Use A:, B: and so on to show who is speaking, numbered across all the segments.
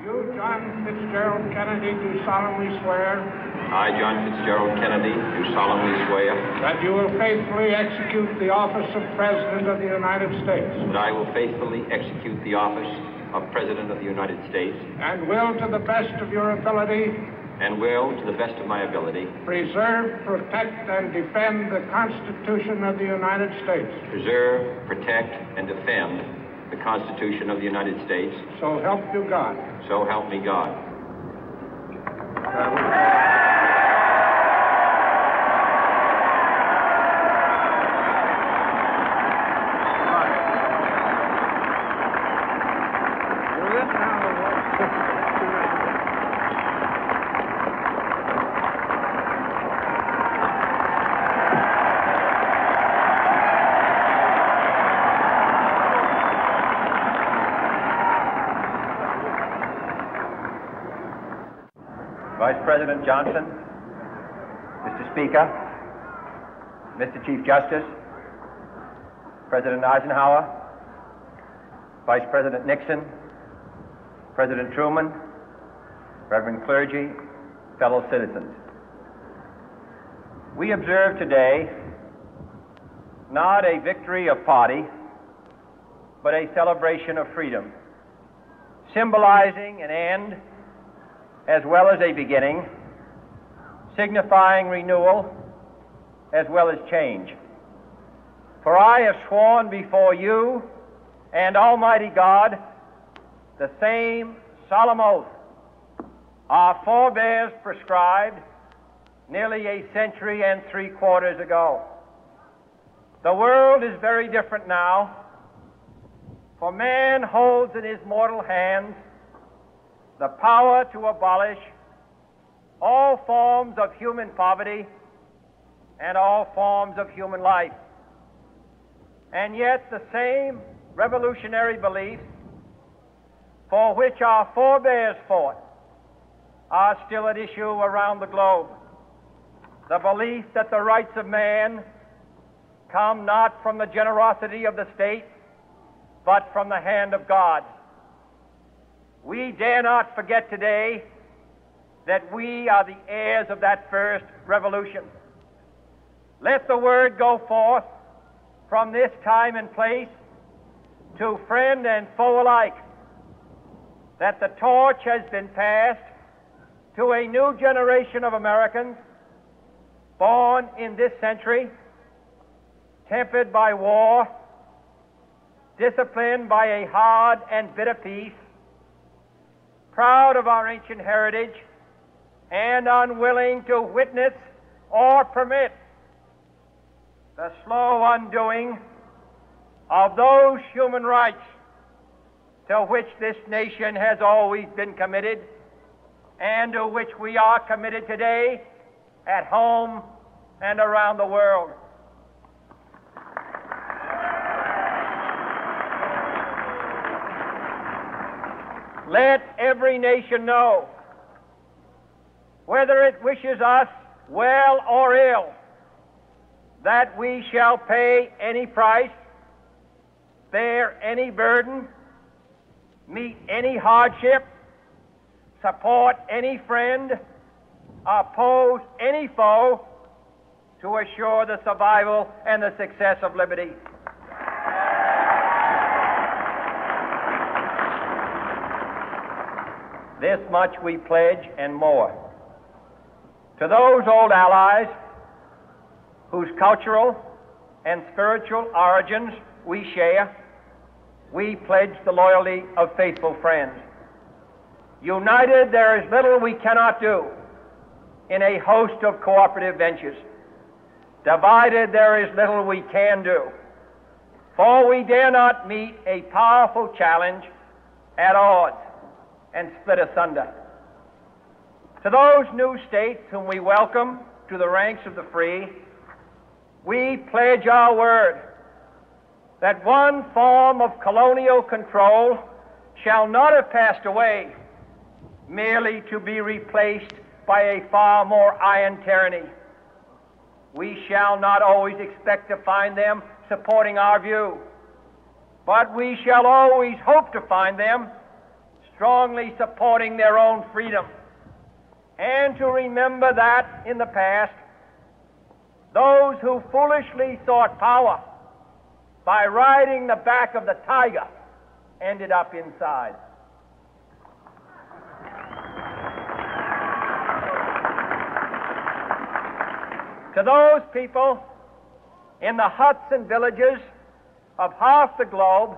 A: You, John Fitzgerald Kennedy, do solemnly swear.
B: I, John Fitzgerald Kennedy, do solemnly swear.
A: That you will faithfully execute the office of President of the United States.
B: That I will faithfully execute the office of President of the United States.
A: And will, to the best of your ability.
B: And will, to the best of my ability.
A: Preserve, protect, and defend the Constitution of the United States.
B: Preserve, protect, and defend the Constitution of the United States.
A: So help you God.
B: So help me God.
C: Vice President Johnson, Mr. Speaker, Mr. Chief Justice, President Eisenhower, Vice President Nixon, President Truman, Reverend clergy, fellow citizens. We observe today not a victory of party, but a celebration of freedom, symbolizing an end as well as a beginning, signifying renewal as well as change. For I have sworn before you and Almighty God the same solemn oath our forebears prescribed nearly a century and 3/4 ago. The world is very different now, for man holds in his mortal hands the power to abolish all forms of human poverty and all forms of human life. And yet the same revolutionary beliefs for which our forebears fought are still at issue around the globe. The belief that the rights of man come not from the generosity of the state, but from the hand of God. We dare not forget today that we are the heirs of that first revolution. Let the word go forth from this time and place to friend and foe alike that the torch has been passed to a new generation of Americans born in this century, tempered by war, disciplined by a hard and bitter peace, proud of our ancient heritage, and unwilling to witness or permit the slow undoing of those human rights to which this nation has always been committed and to which we are committed today at home and around the world. Let every nation know, whether it wishes us well or ill, that we shall pay any price, bear any burden, meet any hardship, support any friend, oppose any foe to assure the survival and the success of liberty. This much we pledge and more. To those old allies whose cultural and spiritual origins we share, we pledge the loyalty of faithful friends. United, there is little we cannot do in a host of cooperative ventures. Divided, there is little we can do, for we dare not meet a powerful challenge at odds and split asunder. To those new states whom we welcome to the ranks of the free, we pledge our word that one form of colonial control shall not have passed away merely to be replaced by a far more iron tyranny. We shall not always expect to find them supporting our view, but we shall always hope to find them strongly supporting their own freedom, and to remember that in the past, those who foolishly sought power by riding the back of the tiger ended up inside. To those people in the huts and villages of half the globe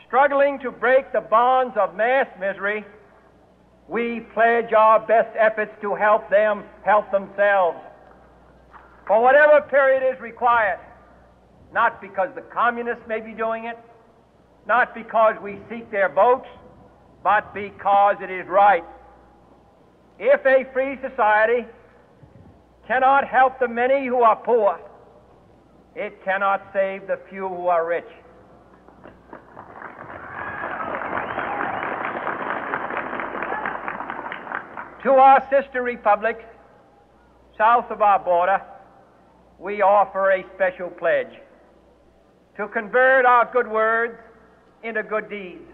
C: struggling to break the bonds of mass misery, we pledge our best efforts to help them help themselves for whatever period is required, not because the communists may be doing it, not because we seek their votes, but because it is right. If a free society cannot help the many who are poor, it cannot save the few who are rich. To our sister republics south of our border, we offer a special pledge to convert our good words into good deeds,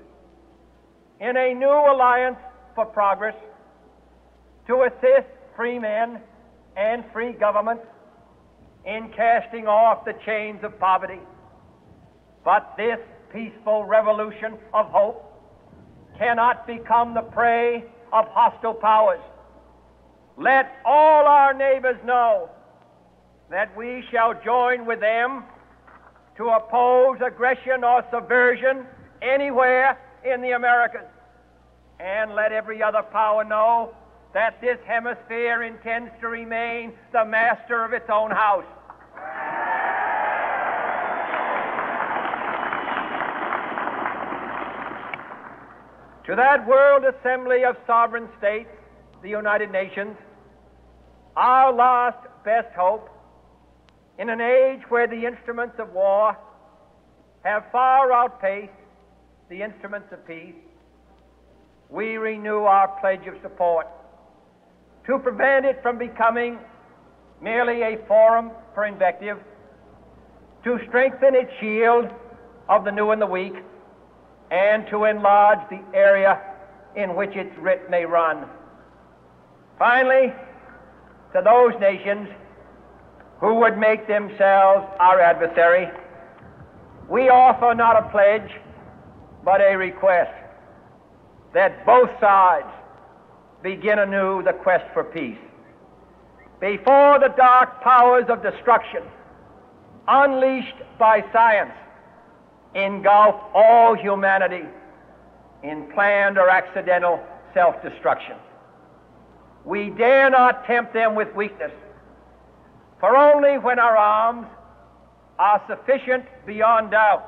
C: in a new alliance for progress, to assist free men and free governments in casting off the chains of poverty. But this peaceful revolution of hope cannot become the prey of hostile powers. Let all our neighbors know that we shall join with them to oppose aggression or subversion anywhere in the Americas. And let every other power know that this hemisphere intends to remain the master of its own house. To that World Assembly of Sovereign States, the United Nations, our last best hope, in an age where the instruments of war have far outpaced the instruments of peace, we renew our pledge of support to prevent it from becoming merely a forum for invective, to strengthen its shield of the new and the weak, and to enlarge the area in which its writ may run. Finally, to those nations who would make themselves our adversary, we offer not a pledge, but a request that both sides begin anew the quest for peace. Before the dark powers of destruction, unleashed by science, engulf all humanity in planned or accidental self-destruction, we dare not tempt them with weakness, for only when our arms are sufficient beyond doubt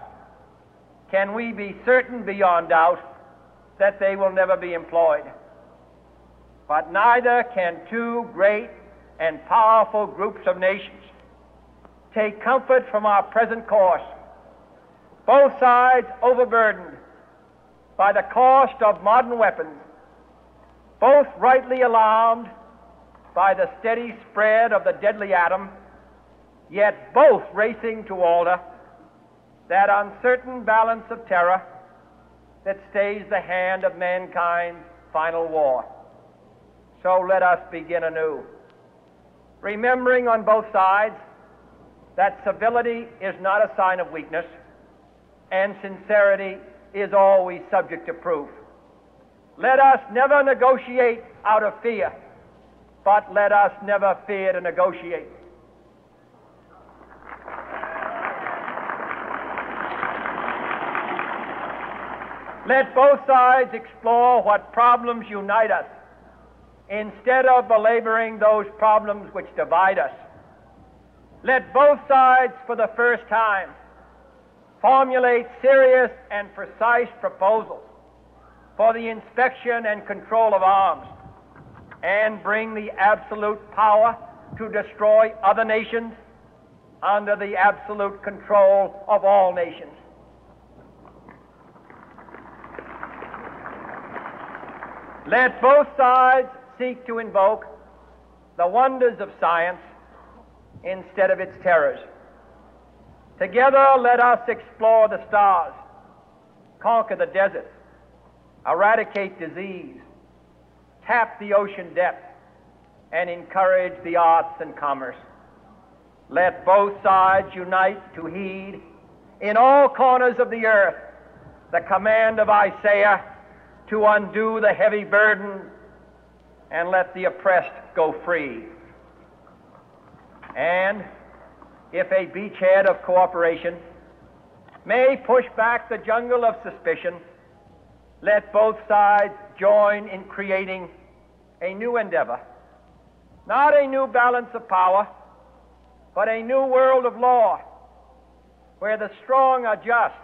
C: can we be certain beyond doubt that they will never be employed. But neither can two great and powerful groups of nations take comfort from our present course, both sides overburdened by the cost of modern weapons, both rightly alarmed by the steady spread of the deadly atom, yet both racing to alter that uncertain balance of terror that stays the hand of mankind's final war. So let us begin anew, remembering on both sides that civility is not a sign of weakness, and sincerity is always subject to proof. Let us never negotiate out of fear, but let us never fear to negotiate. Let both sides explore what problems unite us, instead of belaboring those problems which divide us. Let both sides, for the first time, formulate serious and precise proposals for the inspection and control of arms, and bring the absolute power to destroy other nations under the absolute control of all nations. Let both sides seek to invoke the wonders of science instead of its terrors. Together, let us explore the stars, conquer the deserts, eradicate disease, tap the ocean depths, and encourage the arts and commerce. Let both sides unite to heed in all corners of the earth the command of Isaiah to undo the heavy burden and let the oppressed go free. And if a beachhead of cooperation may push back the jungle of suspicion, let both sides join in creating a new endeavor, not a new balance of power, but a new world of law, where the strong are just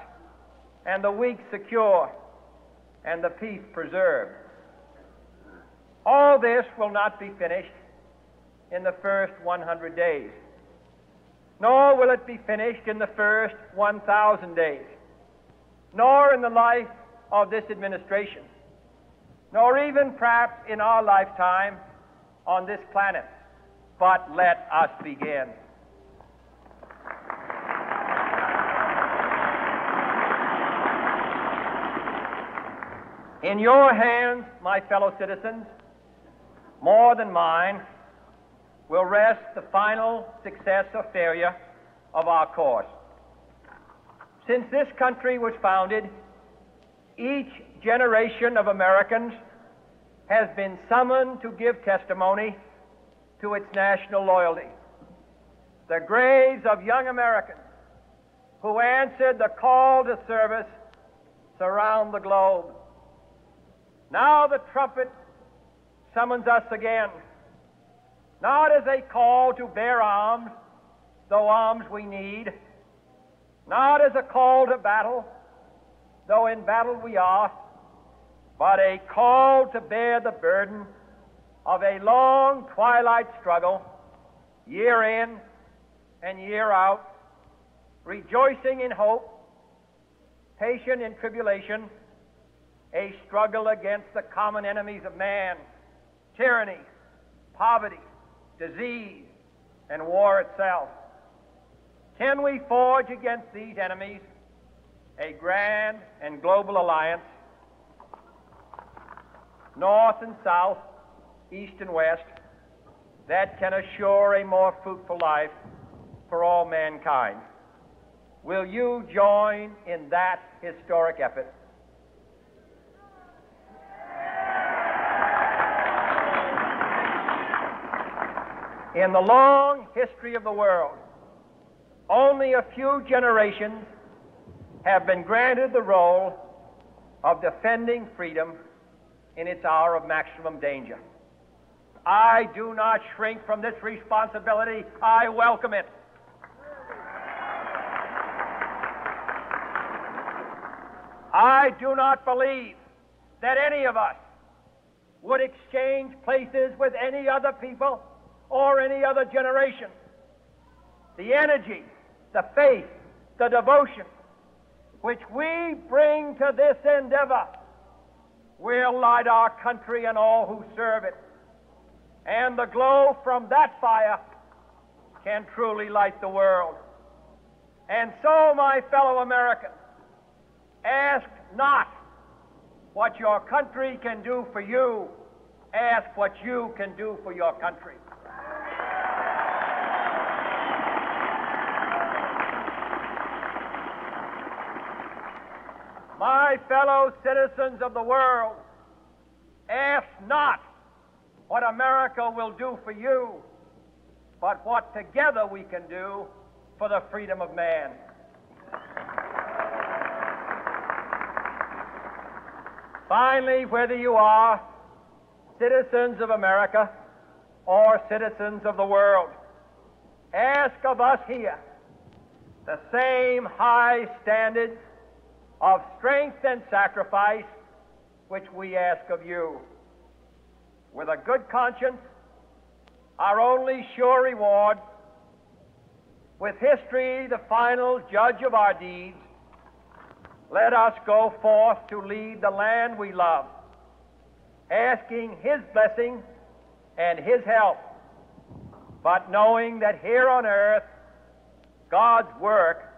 C: and the weak secure and the peace preserved. All this will not be finished in the first 100 days, nor will it be finished in the first 1,000 days, nor in the life of this administration, nor even perhaps in our lifetime on this planet. But let us begin. In your hands, my fellow citizens, more than mine, will rest the final success or failure of our course. Since this country was founded, each generation of Americans has been summoned to give testimony to its national loyalty. The graves of young Americans who answered the call to service surround the globe. Now the trumpet summons us again, not as a call to bear arms, though arms we need, not as a call to battle, though in battle we are, but a call to bear the burden of a long twilight struggle, year in and year out, rejoicing in hope, patient in tribulation, a struggle against the common enemies of man, tyranny, poverty, disease, and war itself. Can we forge against these enemies a grand and global alliance, north and south, east and west, that can assure a more fruitful life for all mankind? Will you join in that historic effort? In the long history of the world, only a few generations have been granted the role of defending freedom in its hour of maximum danger. I do not shrink from this responsibility. I welcome it. I do not believe that any of us would exchange places with any other people or any other generation. The energy, the faith, the devotion which we bring to this endeavor will light our country and all who serve it. And the glow from that fire can truly light the world. And so, my fellow Americans, ask not what your country can do for you, ask what you can do for your country. My fellow citizens of the world, ask not what America will do for you, but what together we can do for the freedom of man. Finally, whether you are citizens of America or citizens of the world, ask of us here the same high standards of strength and sacrifice which we ask of you. With a good conscience, our only sure reward, with history the final judge of our deeds, let us go forth to lead the land we love, asking His blessing and His help, but knowing that here on earth God's work